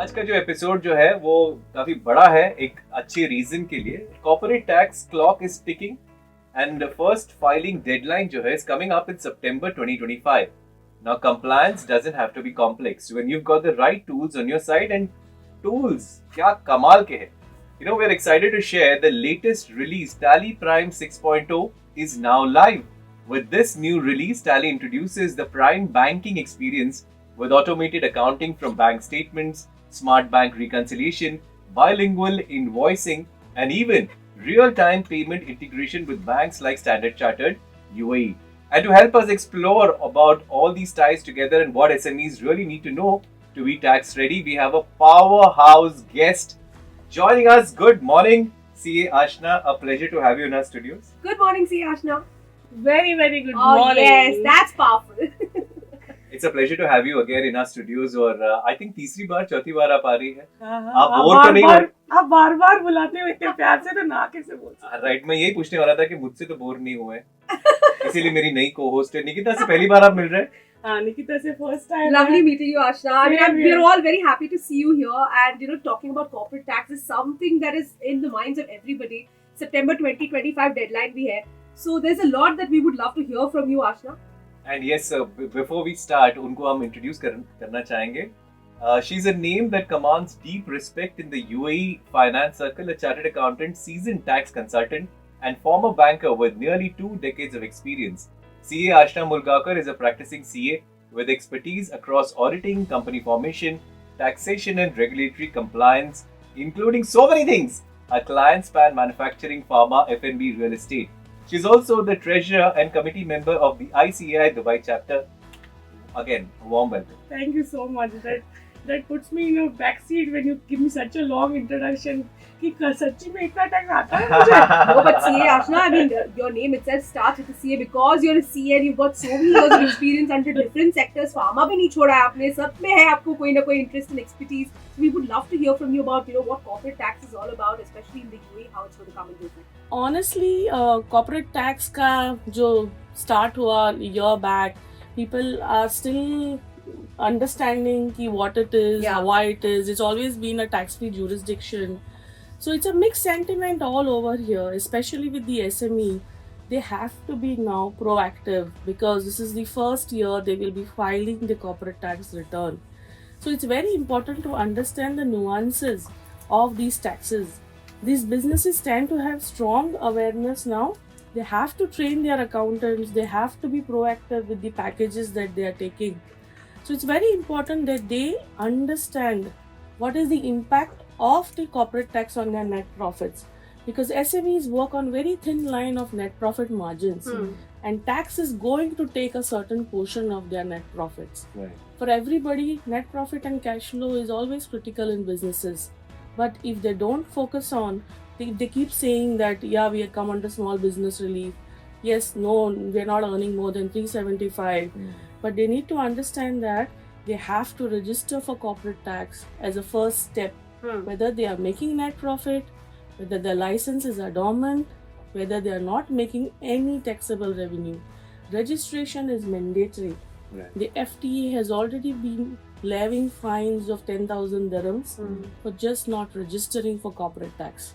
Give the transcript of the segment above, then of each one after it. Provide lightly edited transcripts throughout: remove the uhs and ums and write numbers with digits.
आज का जो एपिसोड जो है वो काफी बड़ा है एक अच्छे रीजन के लिए. Corporate tax clock is ticking and first filing deadline जो है is coming up in September 2025. Now compliance doesn't have to be complex when you've got the right tools on your side, and tools क्या कमाल के हैं. You know, we're excited to share the latest release. Tally Prime 6.0 is now live. With this new release, Tally introduces the Prime banking experience with automated accounting from bank statements, smart bank reconciliation, bilingual invoicing, and even real-time payment integration with banks like Standard Chartered UAE. And to help us explore about all these ties together and what SMEs really need to know to be tax ready, we have a powerhouse guest joining us. Good morning, CA Ashna. A pleasure to have you in our studios. Good morning, CA Ashna. Very, very good Oh morning. yes, that's powerful. It's a pleasure to have you again in our studios. और I think तीसरी बार चौथी बार आप आ रही है. हाँ, आप bore तो नहीं हो रहे? आप बार बार बुलाते हो इतने प्यार से, तो ना कैसे बोल सकते? राइट, मैं यही पूछने वाला था कि मुझसे तो बोर नहीं हुए. इसीलिए मेरी नई को-होस्ट है निकिता से पहली बार आप मिल रहे हैं. हाँ, निकिता से first time. Lovely meeting you, Ashna. I mean, Same here. we're all very happy to see you here. And you know, talking about corporate tax is something that is in the minds of everybody. September 2025 deadline we have. So there's a lot that we would love to hear from you, Ashna. And yes, before we start, उनको हम introduce करना चाहेंगे. She's a name that commands deep respect in the UAE finance circle, a chartered accountant, seasoned tax consultant, and former banker with nearly 2 decades of experience. CA Ashna Mulgakar is a practicing CA with expertise across auditing, company formation, taxation and regulatory compliance, including so many things. Her clients span manufacturing, pharma, F&B, real estate. She's also the treasurer and committee member of the ICAI Dubai chapter. Again, a warm welcome. Thank you so much. That puts me in a backseat when you give me such a long introduction. कि सच्ची में इतना time आता है मुझे? No, but CA Ashna, I mean, your name itself starts with a CA because you're a CA and you've got so many years of experience under different sectors. Pharma भी नहीं छोड़ा है आपने, सब में है आपको कोई ना कोई interest and expertise. So we would love to hear from you about, you know, what corporate tax is all about, especially in the UAE, how it's going to come into effect. Honestly, corporate tax का जो start हुआ year back, people are still understanding कि what it is, why it is. It's always been a tax-free jurisdiction. So it's a mixed sentiment all over here, especially with the SME. They have to be now proactive because this is the first year they will be filing the corporate tax return. So it's very important to understand the nuances of these taxes. These businesses tend to have strong awareness now. They have to train their accountants. They have to be proactive with the packages that they are taking. So it's very important that they understand what is the impact of the corporate tax on their net profits, because SMEs work on very thin line of net profit margins, and tax is going to take a certain portion of their net profits. Right. For everybody, net profit and cash flow is always critical in businesses, but if they don't focus on, they keep saying that we have come under small business relief, yes, no, we're not earning more than 375, but they need to understand that they have to register for corporate tax as a first step. Whether they are making net profit, whether their licenses are dormant, whether they are not making any taxable revenue. Registration is mandatory. Right. The FTA has already been levying fines of 10,000 dirhams for just not registering for corporate tax.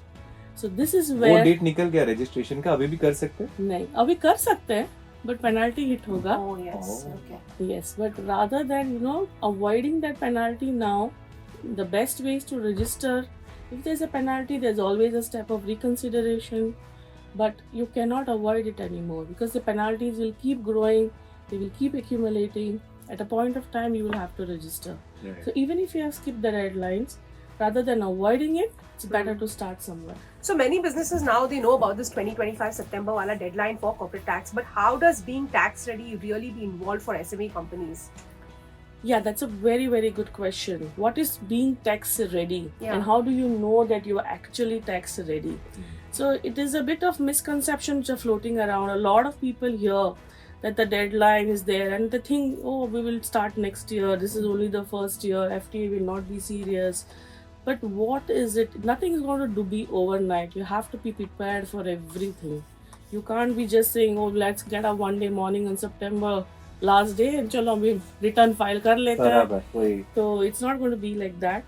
So this is where... वो date निकल गया registration का, अभी भी कर सकते हैं? नहीं, अभी कर सकते हैं, but penalty hit होगा. Oh yes, okay. Yes, but rather than, avoiding that penalty now, the best way is to register. If there's a penalty, there's always a step of reconsideration, but you cannot avoid it anymore because the penalties will keep growing, they will keep accumulating. At a point of time, you will have to register. Right. So even if you have skipped the deadlines, rather than avoiding it, it's better to start somewhere. So many businesses now, they know about this 2025 September wala deadline for corporate tax, but how does being tax ready really be involved for SME companies? Yeah, that's a very, very good question. What is being tax ready? Yeah. And how do you know that you are actually tax ready? So it is a bit of misconceptions which are floating around. A lot of people hear that the deadline is there and they think, we will start next year. This is only the first year. FTA will not be serious. But what is it? Nothing is going to be overnight. You have to be prepared for everything. You can't be just saying, let's get up one day morning on September last day and चलो अभी return file कर लेते हैं. तो it's not going to be like that.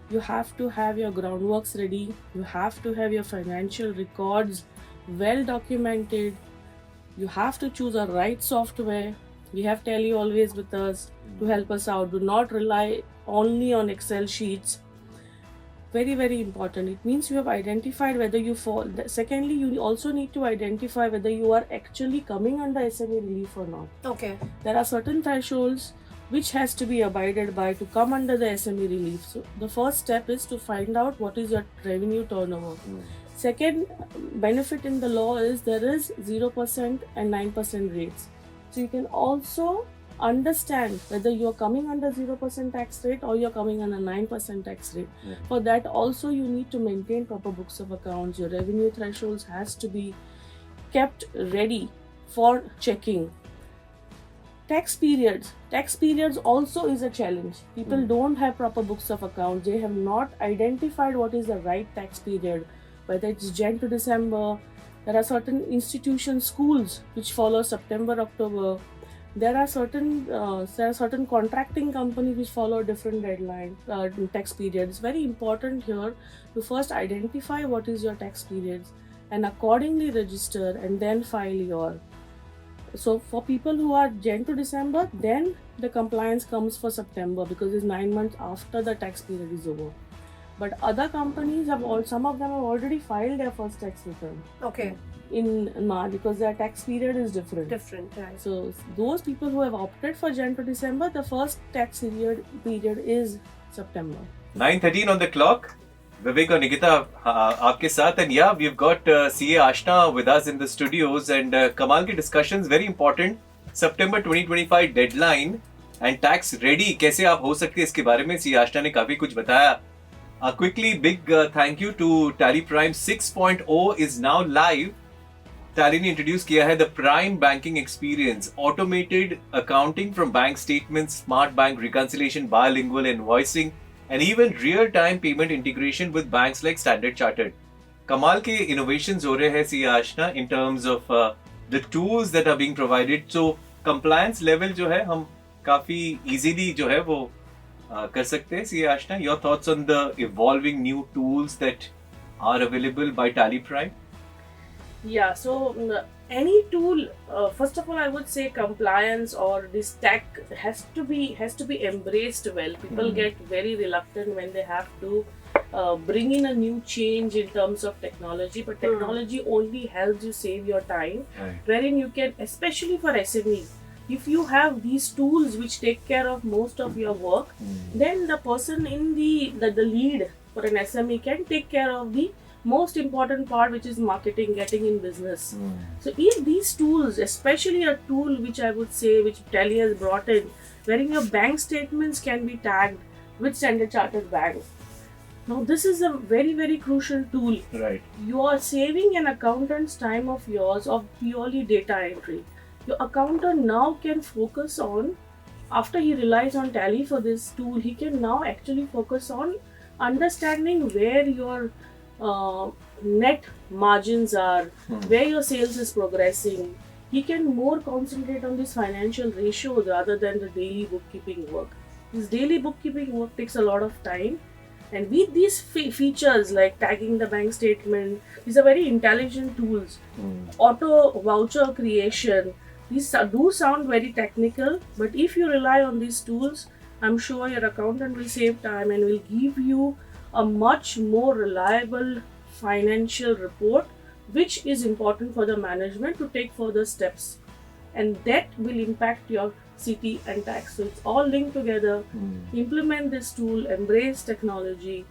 you have to have your groundworks ready, you have to have your financial records well documented, you have to choose a right software. We have Tally always with us to help us out. Do not rely only on Excel sheets. Very, very important. It means you have identified whether you fall. Secondly, you also need to identify whether you are actually coming under SME relief or not. Okay. There are certain thresholds which has to be abided by to come under the SME relief. So the first step is to find out what is your revenue turnover. Second benefit in the law is there is 0% and 9% rates. So you can also understand whether you are coming under 0% tax rate or you are coming under 9% tax rate. For that also you need to maintain proper books of accounts. Your revenue thresholds has to be kept ready for checking. Tax periods also is a challenge. People don't have proper books of accounts. They have not identified what is the right tax period, whether it's Jan to December. There are certain institutions, schools which follow September, October. There are certain contracting companies which follow different deadline tax periods. It's very important here to first identify what is your tax periods and accordingly register and then file your. So for people who are Jan to December, then the compliance comes for September because it's 9 months after the tax period is over. But other companies some of them have already filed their first tax return. Okay. In March because their tax period is different. Right. So those people who have opted for Jan to December, the first tax period is September. 9:13 on the clock. Vivek and Nikita, आपके साथ, and yeah, we've got CA Ashna with us in the studios, and कमाल की discussions, very important. September 2025 deadline and tax ready कैसे आप हो सकते हैं इसके बारे में CA Ashna ने काफी कुछ बताया. Quickly, big thank you to Tally Prime 6.0 is now live. Tally ने introduce किया है the Prime Banking Experience, automated accounting from bank statements, smart bank reconciliation, bilingual invoicing, and even real-time payment integration with banks like Standard Chartered. कमाल के innovations हो रहे हैं CA Ashna in terms of the tools that are being provided. So compliance level जो है हम काफी easily जो है वो कर सकते हैं. CA Ashna, your thoughts on the evolving new tools that are available by Tally Prime? Yeah, so any tool, first of all, I would say compliance or this tech has to be embraced well. People get very reluctant when they have to bring in a new change in terms of technology, but technology only helps you save your time, wherein you can, especially for SMEs, if you have these tools which take care of most of your work, then the person in the lead for an SME can take care of the most important part, which is marketing, getting in business. So if these tools, especially a tool which I would say which Tally has brought in, wherein your bank statements can be tagged with Standard Chartered Bank. Now this is a very, very crucial tool. Right. You are saving an accountant's time of yours of purely data entry. Your accountant now can focus on, after he relies on Tally for this tool, he can now actually focus on understanding where your net margins are, where your sales is progressing. He can more concentrate on these financial ratios rather than the daily bookkeeping work. This daily bookkeeping work takes a lot of time, and with these features like tagging the bank statement, these are very intelligent tools. Auto voucher creation, these do sound very technical, but if you rely on these tools, I'm sure your accountant will save time and will give you a much more reliable financial report, which is important for the management to take further steps, and that will impact your CT and tax. So it's all linked together. Implement this tool, embrace technology,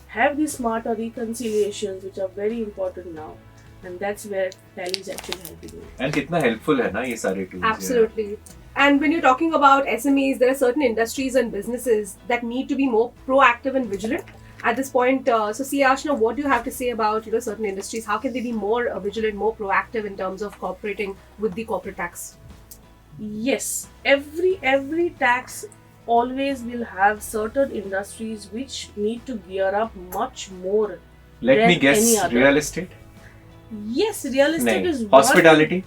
have these smarter reconciliations, which are very important now, and that's where Tally is actually helping you. And कितना helpful है ना ये सारे tools. Absolutely. And when you're talking about SMEs, there are certain industries and businesses that need to be more proactive and vigilant at this point. So CA Ashna, what do you have to say about certain industries? How can they be more vigilant, more proactive in terms of cooperating with the corporate tax? Yes, every tax always will have certain industries which need to gear up much more. Let than me guess, any other. real estate? Yes, real estate is one. Hospitality?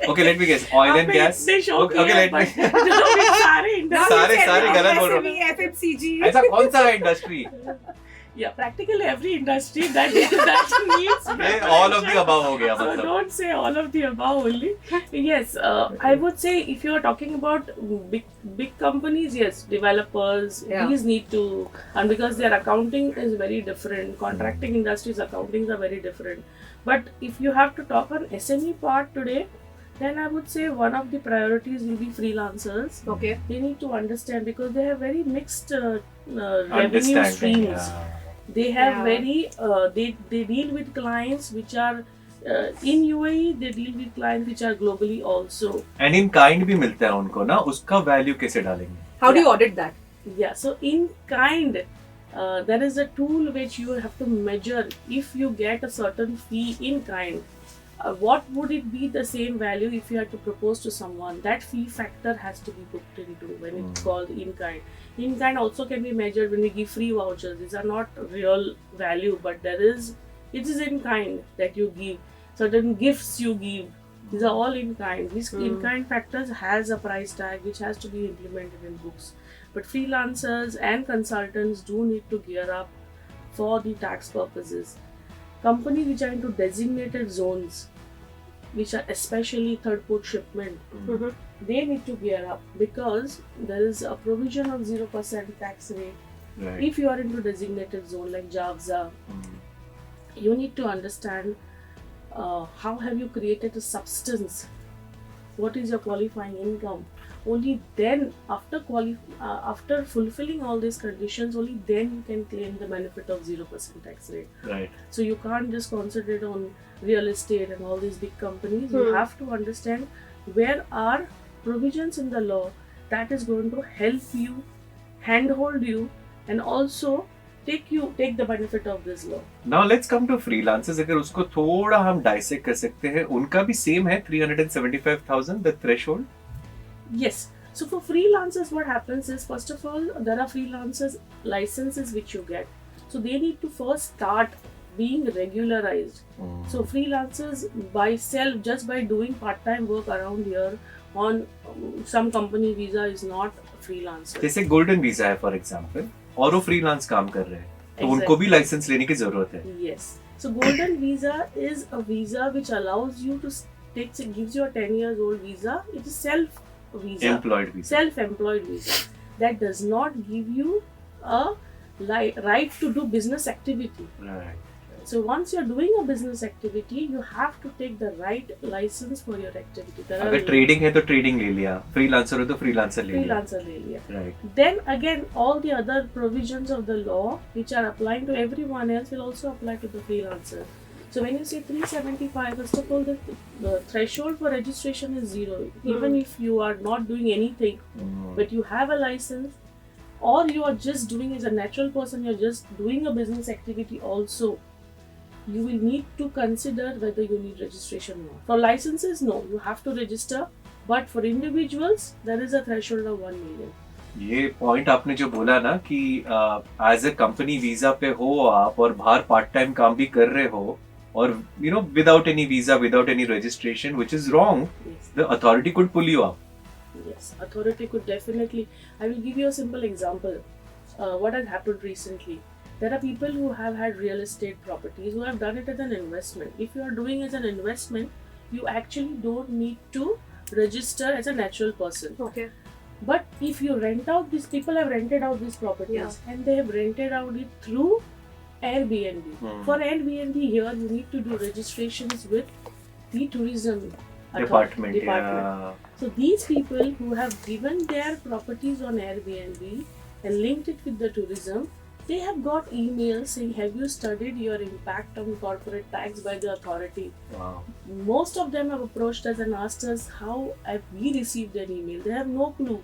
Okay, let me guess. Oil and gas? Okay, let me. it's सारे industry. सारे गलत बोल रहे हो। FMCG. ऐसा कौन सा industry? Yeah, practically every industry that needs. All of the above हो गया So मतलब. don't say all of the above only. Yes, I would say if you are talking about big companies, yes, developers, Yeah. these need to, and because their accounting is very different, contracting industries accountings are very different. But if you have to talk on SME part today, then I would say one of the priorities will be freelancers. Okay. They need to understand because they have very mixed revenue Understanding. streams. They have Yeah. very they deal with clients which are in UAE, they deal with clients which are globally also. And in kind भी मिलता है उनको ना, उसका value कैसे डालेंगे? How do you audit that? Yeah, so in kind there is a tool which you have to measure if you get a certain fee in kind. What would it be the same value if you had to propose to someone? That fee factor has to be booked into when it's called in kind. In kind also can be measured when we give free vouchers. These are not real value, but it is in kind that you give. Certain gifts you give. These are all in kind. These in kind factors has a price tag which has to be implemented in books. But freelancers and consultants do need to gear up for the tax purposes. Companies which are into designated zones, which are especially third port shipment, they need to gear up because there is a provision of 0% tax rate. Right. If you are into designated zone like JAVZA, you need to understand how have you created a substance, what is your qualifying income. Only then, after fulfilling all these conditions, only then you can claim the benefit of 0% tax rate. Right. So you can't just concentrate on real estate and all these big companies. You have to understand where are provisions in the law that is going to help you, handhold you, and also take the benefit of this law. Now let's come to freelancers. अगर उसको थोड़ा हम dissect कर सकते हैं, उनका भी same है 375,000 the threshold. Yes. So for freelancers, what happens is, first of all, there are freelancers licenses which you get. So they need to first start being regularized. So freelancers just by doing part-time work around here on some company visa is not a freelancer. जैसे golden visa है for example, और वो freelance काम कर रहे हैं, तो उनको भी लाइसेंस लेने की जरूरत है. Yes. So golden visa is a visa which allows you to gives you a 10 years old visa. It is Employed visa. Self-employed visa. That does not give you a right to do business activity. Right. So once you're doing a business activity, you have to take the right license for your activity. अगर trading है तो trading ले लिया, freelancer हो तो freelancer ले लिया. Right. Then again, all the other provisions of the law which are applying to everyone else will also apply to the freelancer. So when you say 375, first of all, the threshold for registration is 0. Even if you are not doing anything, but you have a license, or you are just doing as a natural person, you're just doing a business activity also, you will need to consider whether you need registration or not. For licenses, no, you have to register. But for individuals, there is a threshold of 1 million. ये point आपने जो बोला ना कि as a company visa पे हो आप और बाहर पार्ट टाइम काम भी कर रहे हो, और you know without any visa, without any registration, which is wrong, Yes. the authority could pull you up. Yes, authority could definitely. I will give you a simple example. What has happened recently? There are people who have had real estate properties who have done it as an investment. If you are doing as an investment, you actually don't need to register as a natural person. Okay. But if you rent out, these people have rented out these properties and they have rented out it through Airbnb. For Airbnb here, you need to do registrations with the tourism Department. department. So these people who have given their properties on Airbnb and linked it with the tourism, they have got emails saying, have you studied your impact on corporate tax by the authority? Wow. Most of them have approached us and asked us, how have we received an email? They have no clue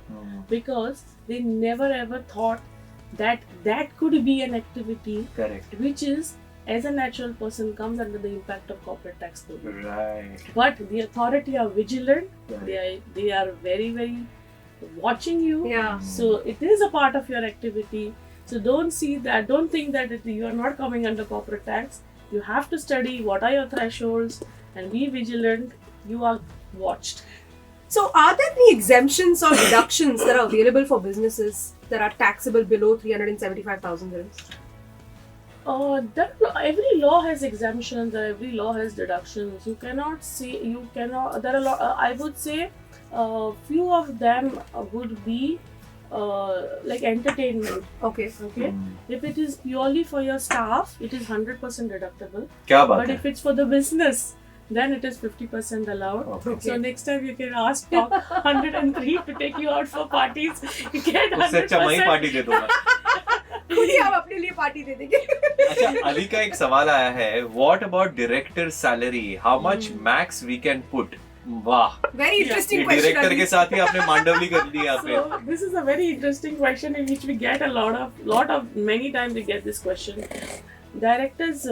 because they never ever thought that could be an activity Correct. which is, as a natural person, comes under the impact of corporate tax code. Right. But the authority are vigilant. Right. They are very, very watching you. Yeah. So it is a part of your activity. So don't think that you are not coming under corporate tax. You have to study what are your thresholds and be vigilant. You are watched. So, are there any exemptions or deductions that are available for businesses that are taxable below 375,000 dirhams? Every law has exemptions, every law has deductions. You cannot say, you cannot, there are I would say few of them would be like entertainment. Okay. If it is purely for your staff, it is 100% deductible. क्या बात But है? if it's for the business, then it is 50% allowed. Okay. So next time you can ask Top 103 to take you out for parties. You get 100%. उससे अच्छा मैं ही party दे दूंगा. खुद ही हम अपने लिए पार्टी दे देंगे. अच्छा, अली का एक सवाल आया है. What about director salary? How much max we can put? वाह. Very interesting ये question. Director Ali. के साथ ही आपने मांडवली कर दी यहाँ पे. So this is a very interesting question in which we get many times we get this question. Directors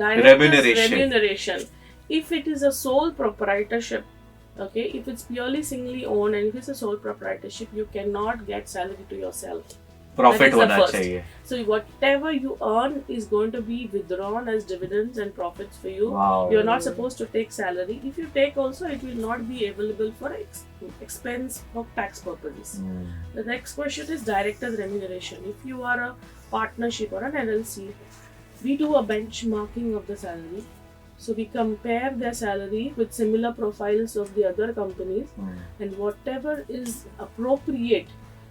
remuneration. If it is a sole proprietorship, okay, if it's purely singly owned and if it's a sole proprietorship, you cannot get salary to yourself. Profit That is the होना first. चाहिए. So whatever you earn is going to be withdrawn as dividends and profits for you. Wow. You're not supposed to take salary. If you take also, it will not be available for expense for tax purposes. The next question is director's remuneration. If you are a partnership or an LLC, we do a benchmarking of the salary. So we compare their salary with similar profiles of the other companies, and whatever is appropriate,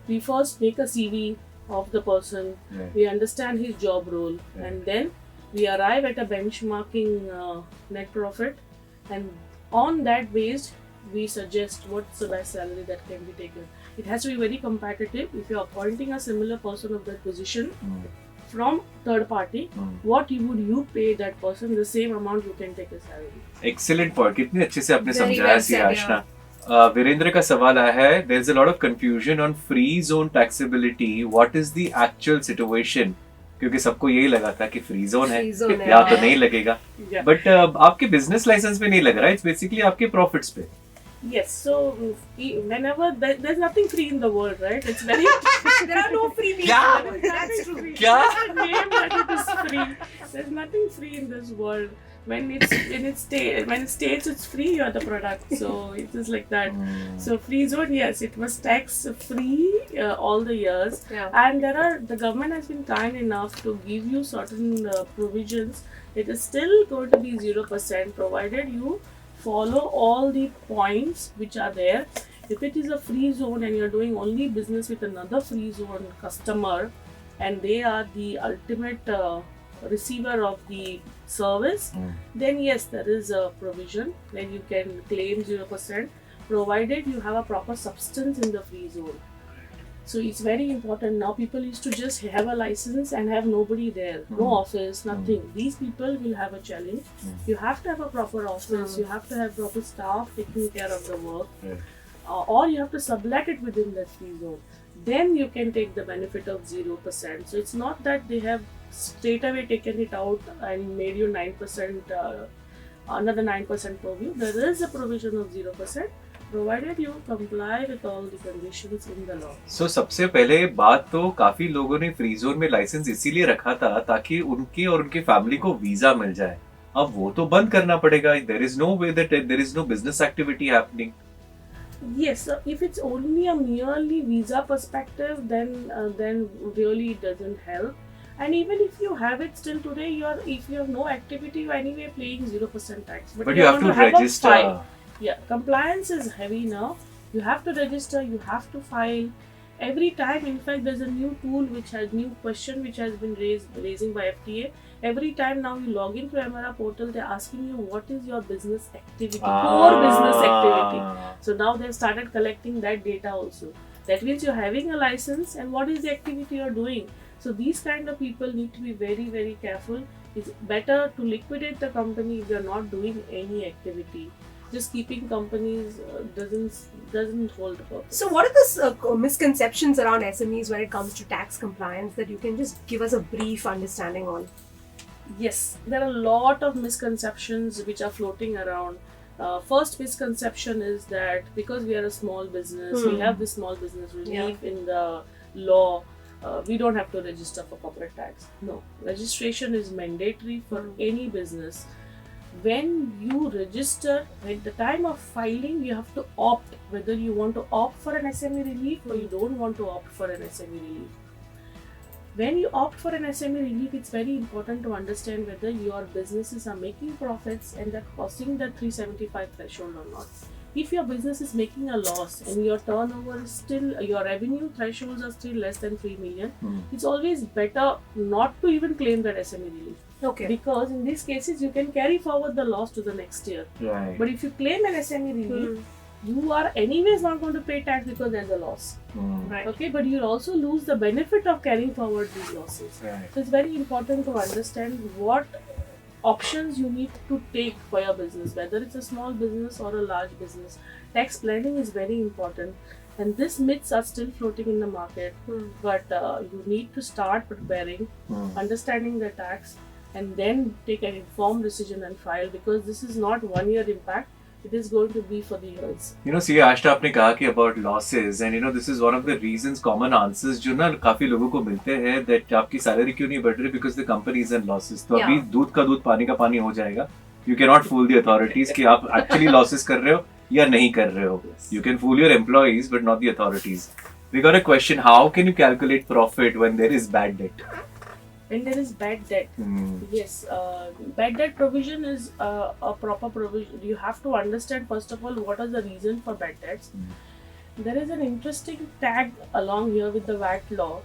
we first make a CV of the person. We understand his job role, and then we arrive at a benchmarking net profit, and on that based we suggest what's the best salary that can be taken. It has to be very competitive. If you're appointing a similar person of that position from third party, what would you pay that person? The same amount you can take a salary. Excellent point. कितने अच्छे से आपने Very समझाया well said, सियाशना. Virendra का सवाल आया है. There's a lot of confusion on free zone taxability. What is the actual situation? क्योंकि सबको यही लगा था कि फ्री जोन है, Free zone है. या तो नहीं लगेगा. Yeah. बट आपके बिजनेस लाइसेंस पे नहीं लग रहा है. इट्स बेसिकली आपके प्रॉफिट्स पे. Yes, so whenever there's nothing free in the world, right? It's very There are no free meals. Yeah. That's true. क्या? name that it is free. There's nothing free in this world. When it states it's free, you're the product. So it is like that. So free zone, yes, it was tax free all the years, Yeah. and the government has been kind enough to give you certain provisions. It is still going to be 0%, provided you follow all the points which are there. If it is a free zone and you're doing only business with another free zone customer, and they are the ultimate receiver of the service, then yes, there is a provision when you can claim 0%, provided you have a proper substance in the free zone. So it's very important. Now people used to just have a license and have nobody there, no office, nothing. These people will have a challenge. You have to have a proper office, you have to have proper staff taking care of the work, or you have to sublet it within that free zone. Then you can take the benefit of 0%. So it's not that they have straight away taken it out and made you 9%, another 9% purview. There is a provision of 0%. provided you comply with all the conditions in the law. So सबसे पहले बात तो काफी लोगों ने free zone में licence इसीलिए रखा था ताकि उनके और उनके फैमिली को वीजा मिल जाए. अब वो तो बंद करना पड़ेगा. There is no way that there is no business activity happening. Yes, so if it's only a merely visa perspective, then really it doesn't help. And even if you have it still today, if you have no activity, you're anyway paying 0% tax. But you have to register. Yeah, compliance is heavy now. You have to register, you have to file. Every time, in fact, there's a new tool new question which has been raising by FTA. Every time now you log into Emera portal, they're asking you what is your business activity, core business activity. So now they've started collecting that data also. That means you're having a license and what is the activity you're doing. So these kind of people need to be very, very careful. It's better to liquidate the company if you're not doing any activity. Just keeping companies doesn't hold the purpose. So what are the misconceptions around SMEs when it comes to tax compliance that you can just give us a brief understanding on? Yes, there are a lot of misconceptions which are floating around. First misconception is that because we are a small business, we have this small business relief in the law, we don't have to register for corporate tax. No, registration is mandatory for any business. when you register, at the time of filing, you have to opt whether you want to opt for an SME relief or you don't want to opt for an SME relief. When you opt for an SME relief, it's very important to understand whether your businesses are making profits and they're crossing the 375 threshold or not. If your business is making a loss and your turnover is still, your revenue thresholds are still less than 3 million, it's always better not to even claim that SME relief. Okay. Because in these cases, you can carry forward the loss to the next year. Right. But if you claim an SME relief, you are anyways not going to pay tax because there's a loss. Right. Okay, but you'll also lose the benefit of carrying forward these losses. Right. So it's very important to understand what options you need to take for your business, whether it's a small business or a large business. Tax planning is very important, and these myths are still floating in the market. But you need to start preparing, understanding the tax, and then take an informed decision and file, because this is not 1 year impact. It is going to be for the years. You know, CA Ashna आपने कहा कि about losses, and you know this is one of the reasons, common answers जो ना काफी लोगों को मिलते हैं, that आपकी salary क्यों नहीं बढ़ रही, because the company is in losses. तो अभी दूध का दूध पानी का पानी हो जाएगा. You cannot fool the authorities कि आप actually losses कर रहे हो या नहीं कर रहे हो. You can fool your employees but not the authorities. We got a question: how can you calculate profit when there is bad debt? When there is bad debt, yes, bad debt provision is a proper provision. You have to understand first of all what is the reason for bad debts. There is an interesting tag along here with the VAT law.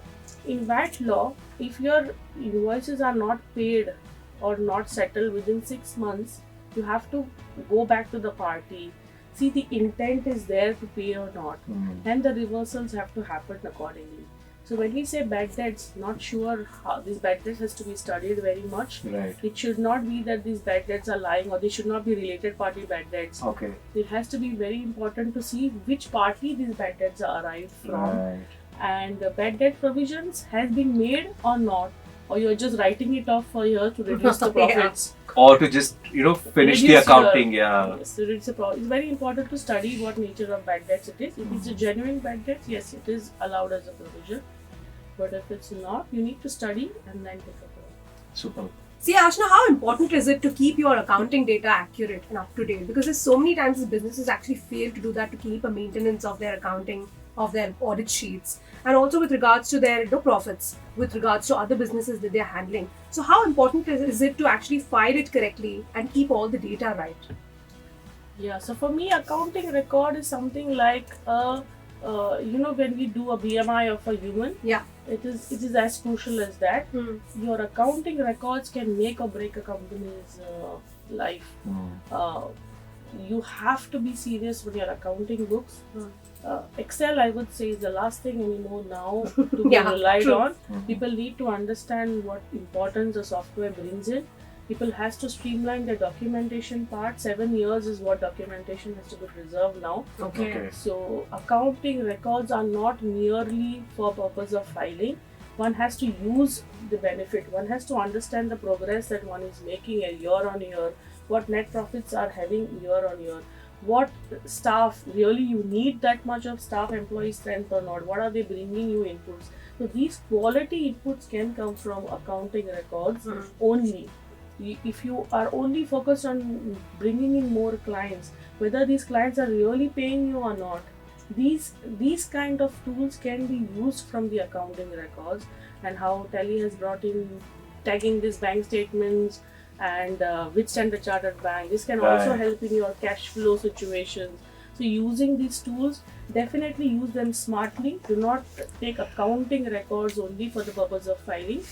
In VAT law, if your invoices are not paid or not settled within 6 months, you have to go back to the party, see the intent is there to pay or not, and the reversals have to happen accordingly. So when we say bad debts, not sure how these bad debts has to be studied very much. Right. It should not be that these bad debts are lying, or they should not be related party bad debts. Okay. It has to be very important to see which party these bad debts are arrived from. Right. And the bad debt provisions has been made or not, or you're just writing it off for here to reduce the profits. Or to just, you know, finish the accounting, Yes, so it's very important to study what nature of bad debts it is. If it's a genuine bad debt, yes, it is allowed as a provision. But if it's not, you need to study and then take a call. Super. See, Ashna, how important is it to keep your accounting data accurate and up to date? Because there's so many times businesses actually fail to do that, to keep a maintenance of their accounting, of their audit sheets, and also with regards to their profits, with regards to other businesses that they're handling. So how important is it to actually file it correctly and keep all the data right? Yeah, so for me, accounting record is something like you know, when we do a BMI of a human, it is as crucial as that. Your accounting records can make or break a company's life. You have to be serious with your accounting books. Excel, I would say, is the last thing anymore now to be relied on. People need to understand what importance the software brings in. People has to streamline the documentation part. 7 years is what documentation has to be preserved now. Okay. So accounting records are not merely for purpose of filing. One has to use the benefit. One has to understand the progress that one is making year on year. What net profits are having year on year. What staff, really you need that much of staff employee strength or not. What are they bringing you inputs? So these quality inputs can come from accounting records only. If you are only focused on bringing in more clients, whether these clients are really paying you or not, these kind of tools can be used from the accounting records. And how Tally has brought in tagging these bank statements and which Standard Chartered Bank, this can also help in your cash flow situations. So using these tools, definitely use them smartly. Do not take accounting records only for the purpose of filing.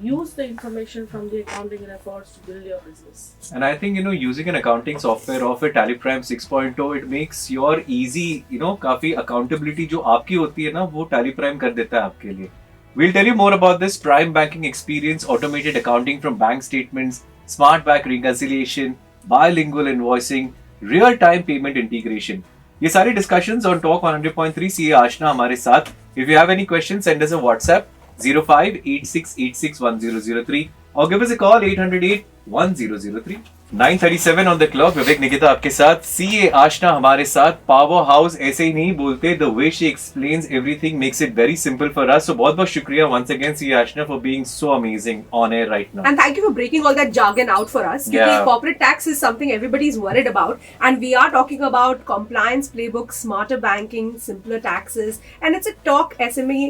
Use the information from the accounting records to build your business. And I think, you know, using an accounting software of a Tally Prime 6.0, it makes your easy, you know, काफी accountability जो आपकी होती है ना, वो Tally Prime कर देता है आपके लिए. We'll tell you more about this Prime banking experience, automated accounting from bank statements, smart bank reconciliation, bilingual invoicing, real-time payment integration. ये सारे discussions on Talk 100.3 CA Ashna हमारे साथ. If you have any questions, send us a WhatsApp 0586861003 or give us a call 808-1003. 9:37 on the clock. Vivek Nikita आपके साथ. CA आशना हमारे साथ. Power house ऐसे ही नहीं बोलते. The way she explains everything makes it very simple for us. So बहुत बहुत शुक्रिया once again CA Aashna for being so amazing on air right now. And thank you for breaking all that jargon out for us. Yeah. Because corporate tax is something everybody is worried about, and we are talking about compliance playbook, smarter banking, simpler taxes, and it's a talk SME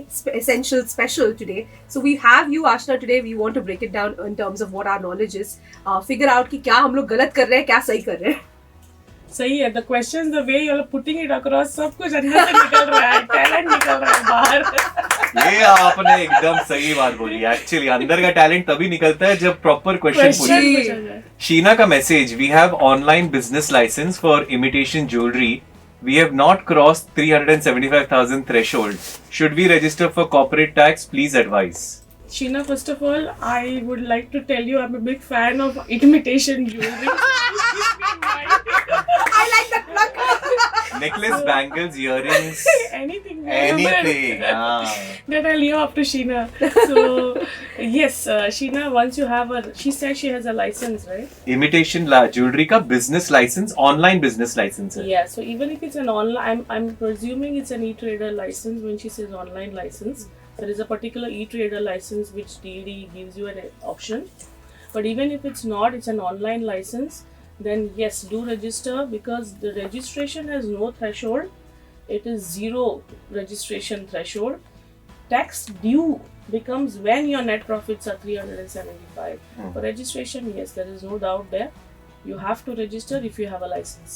essential special today. So we have you, Ashna, today. We want to break it down in terms of what our knowledge is. Figure out कि क्या हम लोग गलत कर रहे हैं, क्या सही कर रहे हैं. सही है. The questions, the way you're putting it across, सब कुछ अंदर से निकल रहा है. टैलेंट निकल रहा है बाहर. ये आपने एकदम सही बात बोली. एक्चुअली अंदर का टैलेंट तभी निकलता है जब प्रॉपर क्वेश्चन पूछे. शीना का message. We have online business licence for imitation jewellery. We have not crossed 375,000 threshold. Should we register for corporate tax? Please advise. Sheena, first of all, I would like to tell you I'm a big fan of imitation jewelry. I like that plug. Necklace, bangles, earrings, anything. anything. Then I'll leave up to Sheena. So, yes, Sheena, once you have she said she has a license, right? Imitation jewelry का business license, online business license है. Yeah, so even if it's an online, I'm presuming it's an e-trader license when she says online license. There is a particular e-trader license which DD gives you an option. But even if it's not, it's an online license, then yes, do register because the registration has no threshold. It is zero registration threshold. Tax due becomes when your net profits are 375. For registration, yes, there is no doubt there. You have to register if you have a license.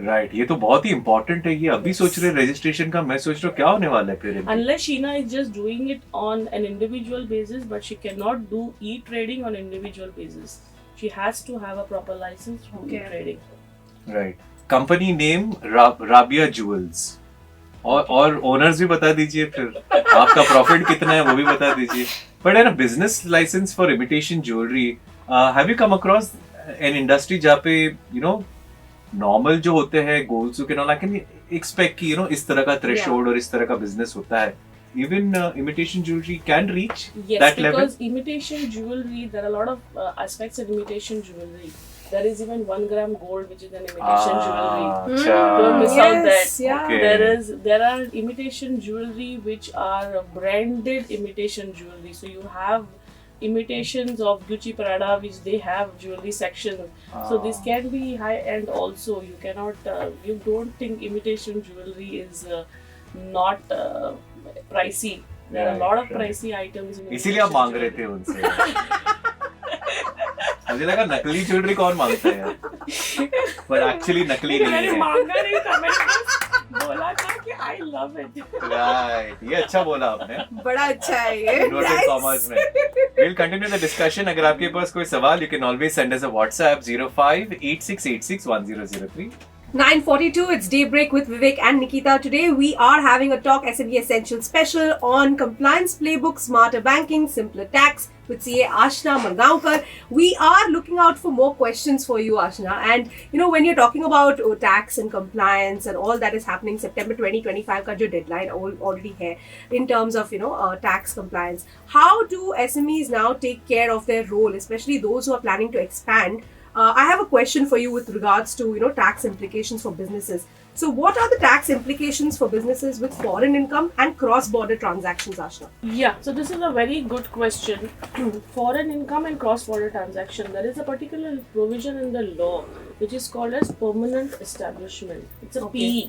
Right. ये तो बहुत ही important है. ये अभी सोच रहे registration का. मैं सोच रहा हूँ क्या होने वाला है फिर. Unless Sheena is just doing it on an individual basis, but she cannot do e-trading on individual basis. She has to have a proper license for e-trading. Right. Company name Rabia jewels. और owners भी बता दीजिए फिर. आपका profit कितना है वो भी बता दीजिए. बट है ना business licence for imitation jewellery. Have you come across an industry जहाँ पे यू नो नॉर्मल जो होते हैं गोल्स के नॉन आई कैन एक्सपेक्ट कि यू नो इस तरह का थ्रेशोल्ड और इस तरह का बिजनेस होता है. Even imitation jewelry can reach that level. Yes, because imitation jewelry, there are a lot of aspects in imitation jewelry. There is even 1 gram gold, which is an imitation jewelry. Don't miss out that. Yeah. Okay. There are imitation jewelry which are branded imitation jewelry. So you have imitations of Gucci, Prada, which they have jewelry section. So this can be high end also. You cannot, you don't think imitation jewelry is not pricey. There are a lot of pricey items. इसीलिए आप मांग रहे थे उनसे. मुझे लगा नकली jewellery कौन मांगता है यार. पर एक्चुअली नकली नहीं मैंने है. मांगा नहीं था. मैंने बोला था कि I love it. राइट. ये अच्छा बोला आपने. बड़ा अच्छा है ये. Inverted commas में. We'll continue the discussion. अगर आपके पास कोई सवाल, you can always send us a WhatsApp 0586861003. 9:42, it's Daybreak with Vivek and Nikita. Today we are having a Talk SME Essential special on compliance playbook, smarter banking, simpler tax with CA Ashna Mangaonkar. We are looking out for more questions for you, Ashna. And you know, when you're talking about tax and compliance and all that is happening, September 2025 का जो deadline already है in terms of tax compliance. How do SMEs now take care of their role, especially those who are planning to expand? I have a question for you with regards to tax implications for businesses. So what are the tax implications for businesses with foreign income and cross-border transactions, Ashna? Yeah, so this is a very good question. Foreign income and cross-border transaction. There is a particular provision in the law which is called as permanent establishment. It's a PE.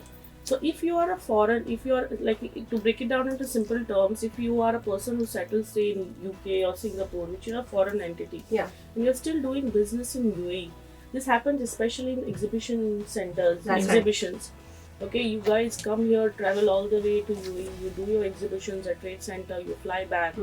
So if you are a foreign, if you are like, to break it down into simple terms, if you are a person who settles say in UK or Singapore, which is a foreign entity, and you're still doing business in UAE, this happens especially in exhibition centers, exhibitions. Right. Okay, you guys come here, travel all the way to UAE, you do your exhibitions at Trade Center, you fly back.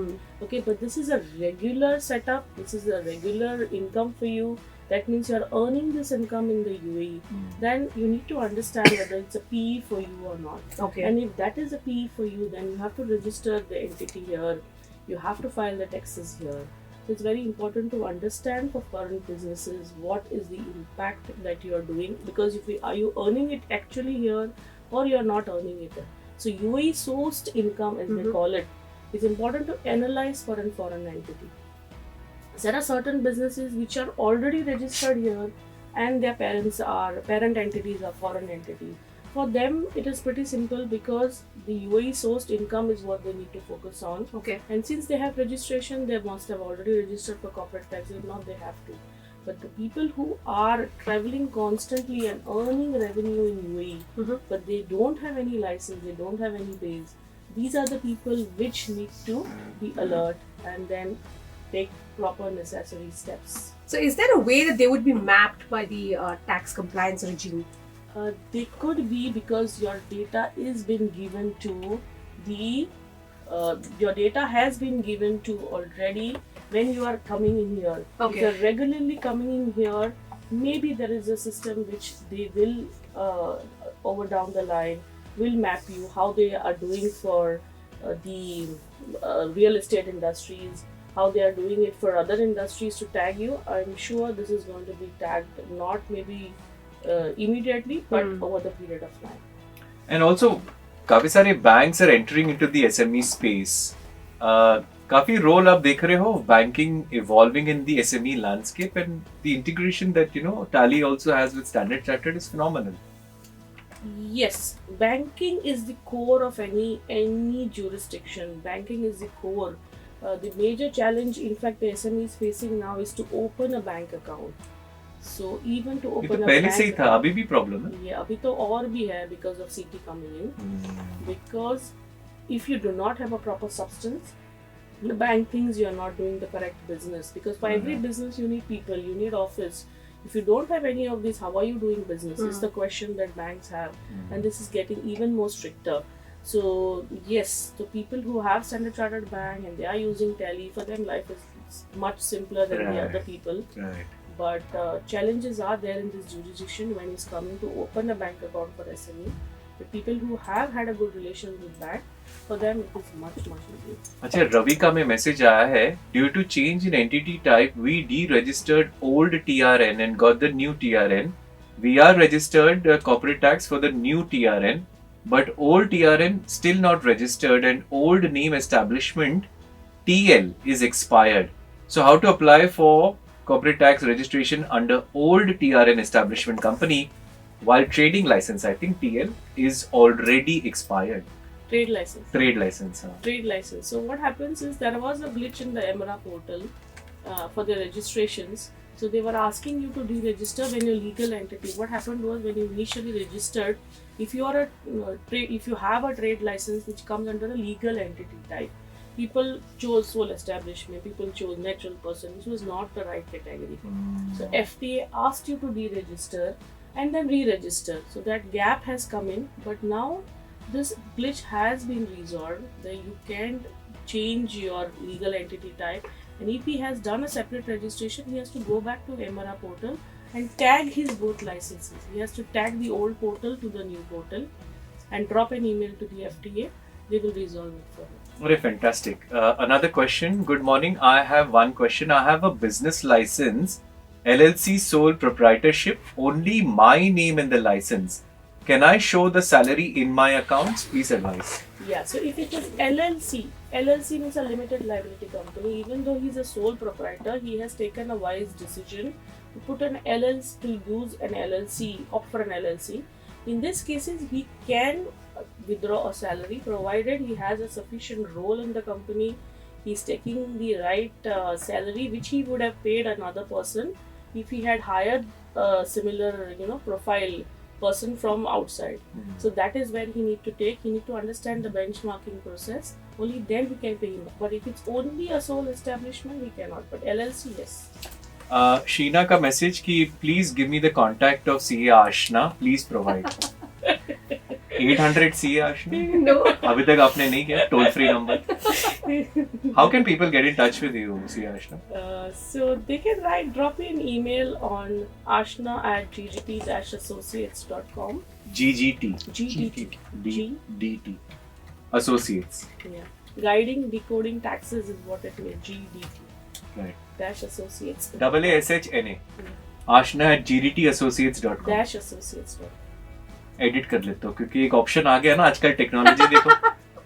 Okay, but this is a regular setup, this is a regular income for you. That means you're earning this income in the UAE. Then you need to understand whether it's a PE for you or not. Okay. And if that is a PE for you, then you have to register the entity here. You have to file the taxes here. So it's very important to understand for foreign businesses what is the impact that you are doing, because are you earning it actually here or you're not earning it. So UAE sourced income, as they call it, it's important to analyze for a foreign entity. There are certain businesses which are already registered here and their parent entities are foreign entities. For them, it is pretty simple because the UAE sourced income is what they need to focus on. Okay. And since they have registration, they must have already registered for corporate tax. If not, they have to. But the people who are traveling constantly and earning revenue in UAE, but they don't have any license, they don't have any base, these are the people which need to be alert and then take proper necessary steps. So is there a way that they would be mapped by the tax compliance regime? They could be, because your data is been given to the your data has been given to already when you are coming in here. Okay. If you are regularly coming in here, maybe there is a system which they will over down the line will map you how they are doing for the real estate industries, how they are doing it for other industries to tag you. I'm sure this is going to be tagged, not maybe immediately, but over the period of time. And also, काफी सारे banks are entering into the SME space. काफी role आप देख रहे हो banking evolving in the SME landscape, and the integration that Tally also has with Standard Chartered is phenomenal. Yes, banking is the core of any jurisdiction. Banking is the core. The major challenge, in fact, the SME is facing now is to open a bank account. So even to open a पहले bank से ही था, अभी भी problem है. Yeah, अभी तो और भी है because of CT coming in. Because if you do not have a proper substance, the bank thinks you are not doing the correct business. Because for every business you need people, you need office. If you don't have any of these, how are you doing business? Is the question that banks have, and this is getting even more stricter. So yes, the people who have Standard Chartered Bank and they are using Tally, for them life is much simpler than the other people. Right. But challenges are there in this jurisdiction when it's coming to open a bank account for SME. The people who have had a good relation with bank, for them it is much easier. अच्छा, रवि का में message आया है, due to change in entity type, we deregistered old TRN and got the new TRN. We are registered corporate tax for the new TRN, but old TRN still not registered and old name establishment TL is expired. So how to apply for corporate tax registration under old TRN establishment company while trading license? I think TL is already expired. Trade license. Trade license. Trade license. So what happens is there was a glitch in the EMRA portal for the registrations. So they were asking you to deregister when your legal entity. What happened was when you initially registered, if you are if you have a trade license which comes under a legal entity type, people chose sole establishment, people chose natural person, which was not the right category. So FTA asked you to deregister and then re-register. So that gap has come in, but now this glitch has been resolved that you can change your legal entity type, and if he has done a separate registration, he has to go back to EMRA portal and tag his both licenses. He has to tag the old portal to the new portal and drop an email to the FTA. They will resolve it for him. Very fantastic. Another question. Good morning. I have one question. I have a business license, LLC sole proprietorship, only my name in the license. Can I show the salary in my accounts? Please advise. Yeah, so if it is LLC means a limited liability company. Even though he's a sole proprietor, he has taken a wise decision to put an LLC, to use an LLC, opt for an LLC. In these cases, he can withdraw a salary provided he has a sufficient role in the company. He's taking the right salary which he would have paid another person if he had hired a similar profile person from outside. So that is when he need to understand the benchmarking process. Only then he can pay him. But if it's only a sole establishment, he cannot. But LLC, yes. Sheena का message कि please give me the contact of CA Ashna. Please provide. 800 CA Ashna? No. अभी तक आपने नहीं किया? Toll free number. How can people get in touch with you, CA Ashna? So they can drop me an email on ashna@ggp-associates.com. GGT. GDT. Associates. Yeah. Guiding decoding taxes is what it means. GDT. Right. -associates. AASHNA. ashna@gdtassociates.com. -associates.com. Edit कर लेता हूँ क्योंकि एक option आ गया ना आजकल technology देखो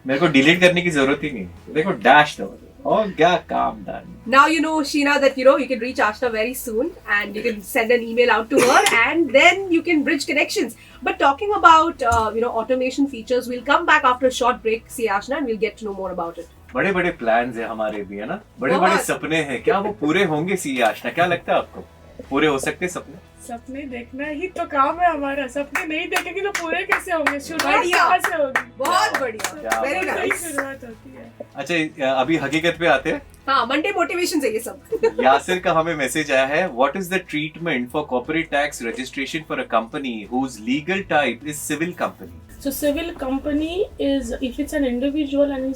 मेरे को डिलीट करने की जरूरत ही नहीं देखो डैश दो Oh, yeah, calm down. Now you know, Sheena, that you can reach Ashna very soon, and you can send an email out to her, and then you can bridge connections. But talking about automation features, we'll come back after a short break, see Ashna, and we'll get to know more about it. बड़े बड़े plans है हमारे भी, है ना? बड़े बड़े सपने हैं, क्या वो पूरे होंगे? सी आशना, क्या लगता है आपको? पूरे हो सकते सपने? सपने देखना ही तो काम है हमारा. सपने नहीं देखेंगे तो पूरे कैसे होंगे? शुरुआत कहाँ से होगी? बहुत बढ़िया, वेरी नाइस. शुरुआत होती है. अच्छा, अभी हकीकत पे आते हैं. हाँ, मंडे मोटिवेशन है ये सब. यासिर का हमें मैसेज आया है. What is the treatment for corporate tax registration for a company whose legal type is civil company? So civil company is, if it's an individual and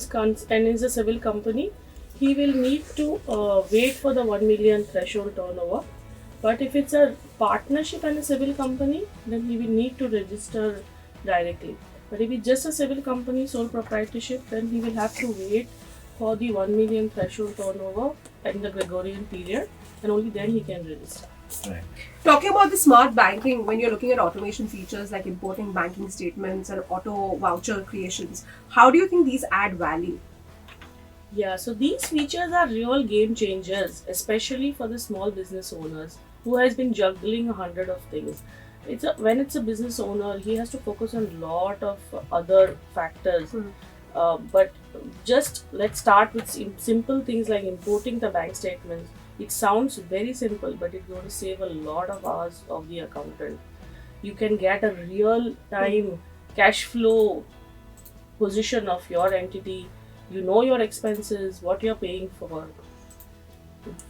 is a civil company, he will need to wait for the 1 million threshold turnover. But if it's a partnership and a civil company, then he will need to register directly. But if it's just a civil company, sole proprietorship, then he will have to wait for the 1 million threshold turnover in the Gregorian period, and only then he can register. Right. Talking about the smart banking, when you're looking at automation features like importing banking statements and auto voucher creations, how do you think these add value? Yeah, so these features are real game changers, especially for the small business owners who has been juggling 100 of things. When it's a business owner, he has to focus on a lot of other factors. But just let's start with simple things like importing the bank statements. It sounds very simple, but it's going to save a lot of hours of the accountant. You can get a real-time cash flow position of your entity. You know your expenses, what you're paying for.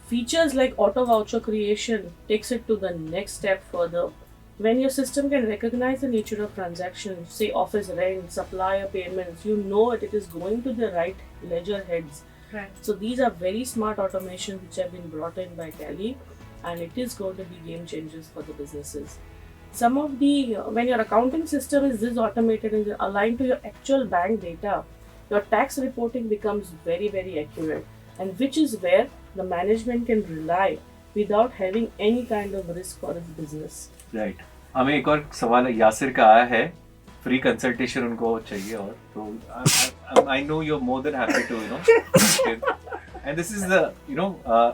Features like auto voucher creation takes it to the next step further. When your system can recognize the nature of transactions, say office rent, supplier payments, you know it is going to the right ledger heads. Right. So these are very smart automations which have been brought in by Tally, and it is going to be game changers for the businesses. Some of the, when your accounting system is this automated and aligned to your actual bank data, your tax reporting becomes very, very accurate, and which is where the management can rely without having any kind of risk for its business. Right. हमें एक और सवाल यासिर का आया है. Free consultation उनको चाहिए और तो I know you're more than happy to and this is the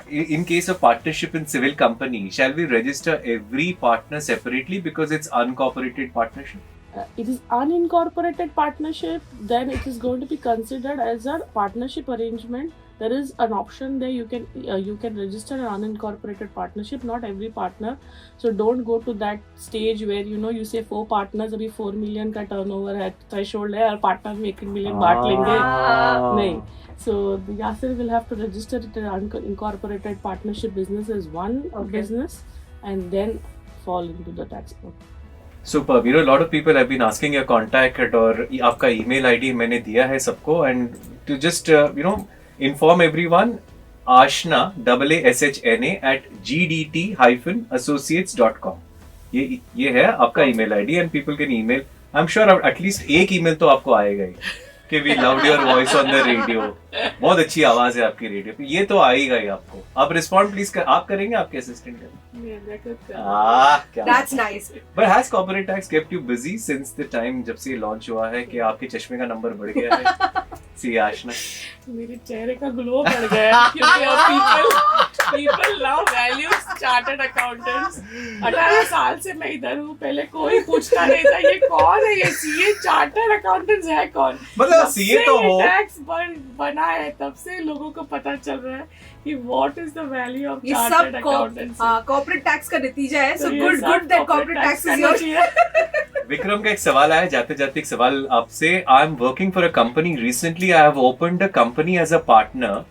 in case of partnership in civil company, shall we register every partner separately because it's uncooperated partnership? It is unincorporated partnership, then it is going to be considered as a partnership arrangement. There is an option there, you can register an unincorporated partnership, not every partner. So don't go to that stage where you say 4 partners, अभी 4 million का turnover है, threshold है और partner में 1 million बांट लेंगे. नहीं. So the Yasir will have to register it as unincorporated partnership business as one business and then fall into the tax code. Superb. A lot of people have been asking your contact और आपका email ID मैंने दिया है सबको, and to just inform everyone, Ashna AASHNA @gdt-associates.com. ये है आपका email ID and people can email. I'm sure at least एक email तो आपको आएगा ही कि we loved your voice on the radio. बहुत अच्छी आवाज है आपकी रेडियो पे, ये तो आएगा ही आपको. आप रिस्पॉन्ड प्लीज आप करेंगे, आपके असिस्टेंट करेंगे. That's nice. But has corporate tax kept you busy since the time जब से लॉन्च हुआ है कि आपके चश्मे का नंबर बढ़ गया है? सी आशना, मेरे चेहरे का ग्लो बढ़ गया है क्योंकि अब people now values chartered accountants. 18 साल से मैं इधर हूँ, पहले कोई पूछता नहीं था ये कौन है, ये सीए चार्टर्ड अकाउंटेंट्स है कौन. मतलब सीए तो हो, टैक्स बना है तब से लोगों को पता चल रहा है कि what is the value of chartered accountants. Corporate tax का नतीजा है. So good that corporate tax is yours. Vikram का एक सवाल आया, जाते जाते एक सवाल आपसे. I am working for a company. Recently I have opened a company as a partner.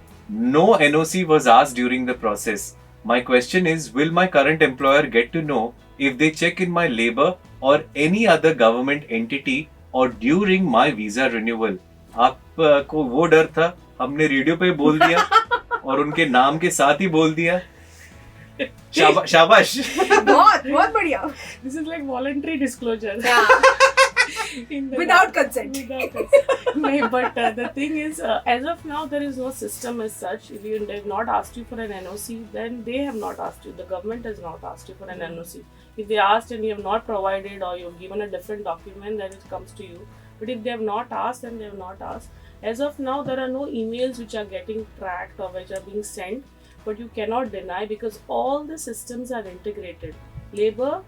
No NOC was asked during the process. My question is, will my current employer get to know if they check in my labor or any other government entity or during my visa renewal? आपको वो डर था, हमने radio पे बोल दिया और उनके नाम के साथ ही बोल दिया. शाबाश. बहुत बढ़िया. This is like voluntary disclosure. Without consent. No, but the thing is, as of now, there is no system as such. If they have not asked you for an NOC, then they have not asked you. The government has not asked you for an NOC. If they asked and you have not provided or you have given a different document, then it comes to you. But if they have not asked, then they have not asked. As of now, there are no emails which are getting tracked or which are being sent, but you cannot deny because all the systems are integrated. Labor,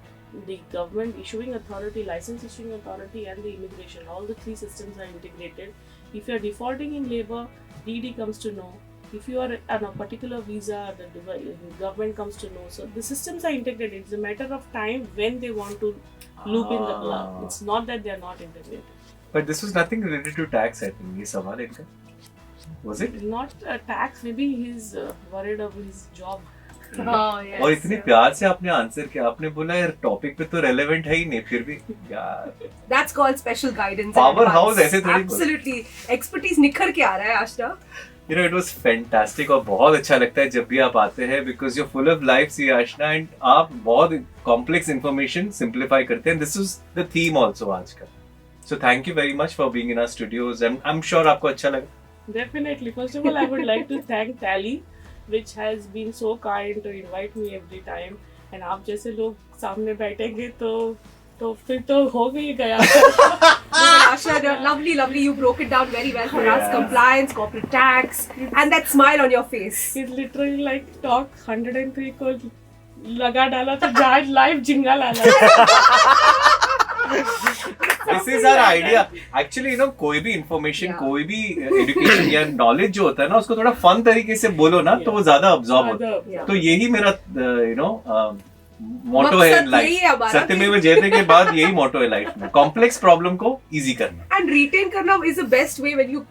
the government issuing authority, license issuing authority, and the immigration, all the three systems are integrated. If you are defaulting in labor, DD comes to know. If you are on a particular visa, the government comes to know. So the systems are integrated. It's a matter of time when they want to loop in the plug. It's not that they are not integrated. But this was nothing related to tax, I think. ये सवाल है इनका. Was it? Not a tax. Maybe he's worried of his job. Oh, yes. और इतने प्यार से आपने answer किया. आपने बोला यार टॉपिक पे तो रेलेवेंट है ही नहीं, फिर भी यार. That's called special guidance. Powerhouse ऐसे थोड़ी. Absolutely. Expertise निखर के आ रहा है आशना. You know, it was fantastic और बहुत अच्छा लगता है जब भी आप आते हैं because you're full of life, C Aashna, and आप बहुत complex information simplify करते हैं. This is the theme also आज का. So thank you very much for being in our studios, and I'm sure आपको अच्छा लगा. Definitely. First of all, I would like to thank Tally, which has been so kind to invite me every time. And आप जैसे लोग सामने बैठेंगे तो फिर तो हो ही गया. Asha, lovely. You broke it down very well for us. Compliance, corporate tax, and that smile on your face. It's literally like talk 103 को लगा डाला तो जहाज लाइव जिंगल आला. This is our idea. Actually, you know, कोई भी information, कोई भी education या knowledge जो होता है ना, उसको थोड़ा fun तरीके से बोलो ना, तो वो ज़्यादा absorb होता है. तो यही मेरा, you know, motto है life. सत्यमेव जयते के बाद यही motto है life में. Complex problem को easy करना. And retain करना is the best way when you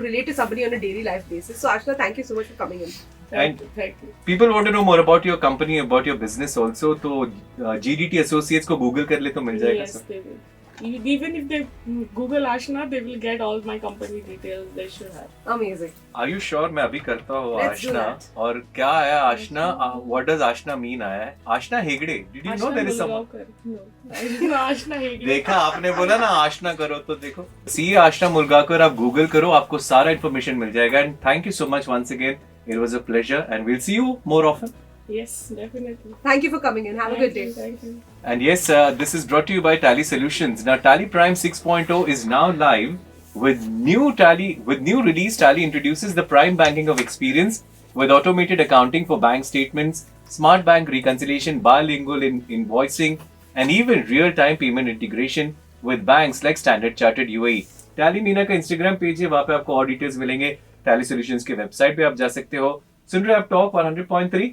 relate to somebody on a daily life basis. So Ashna, thank you so much for coming in. Thank you. People want to know more about your company, about your business also. तो GDT Associates को Google कर ले तो मिल जाएगा. Yes, they will. Even if they Google Ashna, they will get all my company details. They should have. Amazing. Are you sure? मैं अभी करता हूँ Let's do आशना. that. और क्या आया आशना? What does आशना mean आया है? आशना Hegde. Did you know there is some? No, I didn't know Ashna Hegde. देखा आपने बोला ना आशना करो तो देखो. See आशना मुलगाकर आप Google करो आपको सारा information मिल जाएगा. And thank you so much once again. It was a pleasure and we'll see you more often. Yes, definitely. Thank you for coming in. Have a good day. Thank you. And yes, this is brought to you by Tally Solutions. Now Tally Prime 6.0 is now live with new release. Tally introduces the Prime banking of experience with automated accounting for bank statements, smart bank reconciliation, bilingual invoicing, and even real-time payment integration with banks like Standard Chartered UAE. Tally Meena का Instagram page है, वहाँ पे आपको और details मिलेंगे. Tally Solutions के website पे आप जा सकते हो. सुन रहे हैं आप टॉप 100.3.